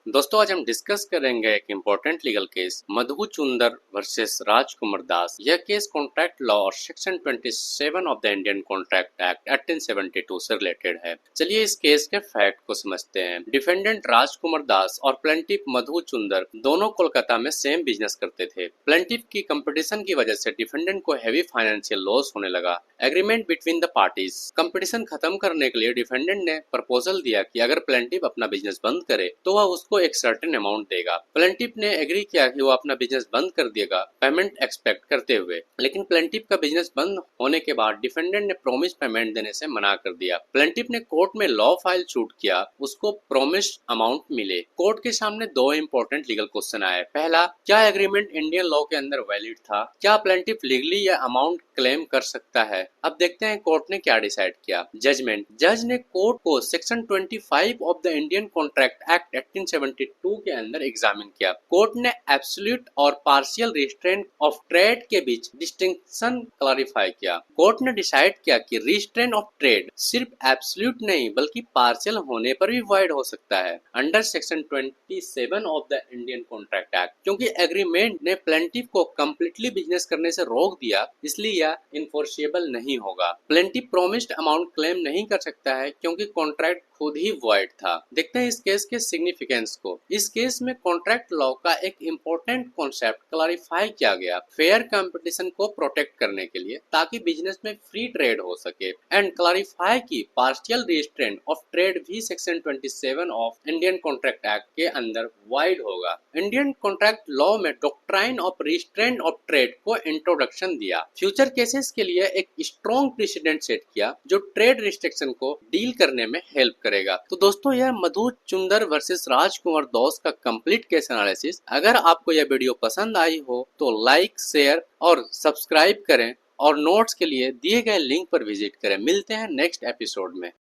दोस्तों आज हम डिस्कस करेंगे एक इम्पोर्टेंट लीगल केस मधु चुंदर वर्सेस राजकुमार दास। यह केस कॉन्ट्रैक्ट लॉ और section 27 of the Indian contract act 1872 से रिलेटेड है। चलिए इस केस के फैक्ट को समझते हैं। डिफेंडेंट राजकुमार दास और प्लेंटिफ मधु चुंदर दोनों कोलकाता में सेम बिजनेस करते थे। प्लेंटिफ की कंपटीशन की वजह से डिफेंडेंट को हैवी फाइनेंशियल लॉस होने लगा। Agreement between the parties. Competition खत्म करने के लिए डिफेंडेंट ने प्रपोजल दिया कि अगर प्लेंटिफ अपना बिजनेस बंद करे तो वह उसको एक सर्टेन अमाउंट देगा। प्लेंटिफ ने एग्री किया कि वो अपना बिजनेस बंद कर देगा पेमेंट एक्सपेक्ट करते हुए, लेकिन प्लेंटिफ का बिजनेस बंद होने के बाद डिफेंडेंट ने प्रॉमिस पेमेंट देने से मना कर दिया। प्लेंटिफ ने कोर्ट में लॉ फाइल शूट किया, उसको प्रॉमिस अमाउंट मिले। कोर्ट के सामने दो इंपॉर्टेंट लीगल क्वेश्चन आए। पहला, क्या एग्रीमेंट इंडियन लॉ के अंदर वैलिड था? क्या प्लेंटिफ लीगली यह अमाउंट क्लेम कर सकता है? अब देखते हैं कोर्ट ने क्या डिसाइड किया। जजमेंट। जज ने कोर्ट को section 25 of the Indian contract act 1872 के अंदर एग्जामिन किया। कोर्ट ने एब्सोल्यूट और पार्शियल रिस्ट्रेंट ऑफ ट्रेड के बीच डिस्टिंक्शन क्लैरिफाई किया। कोर्ट ने डिसाइड किया कि रिस्ट्रेंट ऑफ ट्रेड सिर्फ एब्सोल्यूट नहीं बल्कि पार्शियल होने पर भी वॉइड हो सकता है under section 27 of the Indian contract act. क्योंकि एग्रीमेंट ने प्लेंटिफ को कंप्लीटली बिजनेस करने से रोक दिया, इसलिए यह इन्फोर्सेबल नहीं होगा। प्लेंटिफ प्रोमिस्ड अमाउंट क्लेम नहीं कर सकता है क्योंकि कॉन्ट्रैक्ट खुद ही वॉइड था। देखते हैं इस केस के सिग्निफिकेंस को। इस केस में कॉन्ट्रैक्ट लॉ का एक इम्पोर्टेंट कॉन्सेप्ट क्लैरिफाई किया गया फेयर कंपटीशन को प्रोटेक्ट करने के लिए, ताकि बिजनेस में फ्री ट्रेड हो सके, एंड क्लैरिफाई की पार्शियल रिस्ट्रेंट ऑफ ट्रेड भी section 27 of Indian contract act के अंदर वाइड होगा। इंडियन कॉन्ट्रैक्ट लॉ में doctrine of restraint of trade को इंट्रोडक्शन दिया। फ्यूचर केसेस के लिए एक स्ट्रॉन्ग प्रेसिडेंट सेट किया जो ट्रेड रिस्ट्रिक्शन को डील करने में हेल्प करेगा। तो दोस्तों यह मधु चुंदर वर्सेस राजकुमार दास का कंप्लीट केस एनालिसिस। अगर आपको यह वीडियो पसंद आई हो तो लाइक, शेयर और सब्सक्राइब करें और नोट्स के लिए दिए गए लिंक पर विजिट करें। मिलते हैं नेक्स्ट एपिसोड में।